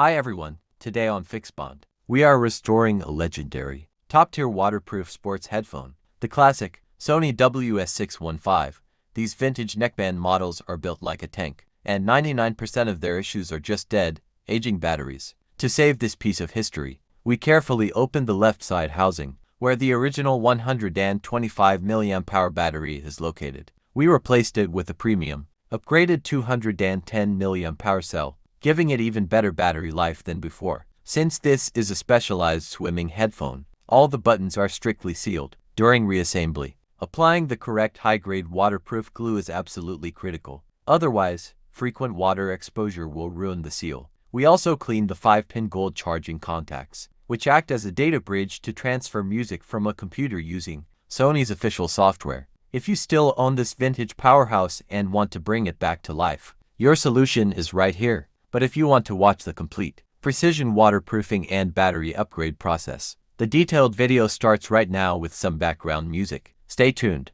Hi everyone, today on FIXBOND, we are restoring a legendary, top-tier waterproof sports headphone, the classic Sony WS615. These vintage neckband models are built like a tank, and 99% of their issues are just dead, aging batteries. To save this piece of history, we carefully opened the left side housing, where the original 125 mAh battery is located. We replaced it with a premium, upgraded 210 mAh cell, giving it even better battery life than before. Since this is a specialized swimming headphone, all the buttons are strictly sealed. During reassembly, applying the correct high-grade waterproof glue is absolutely critical. Otherwise, frequent water exposure will ruin the seal. We also cleaned the 5-pin gold charging contacts, which act as a data bridge to transfer music from a computer using Sony's official software. If you still own this vintage powerhouse and want to bring it back to life, your solution is right here. But if you want to watch the complete, precision waterproofing and battery upgrade process, the detailed video starts right now with some background music. Stay tuned.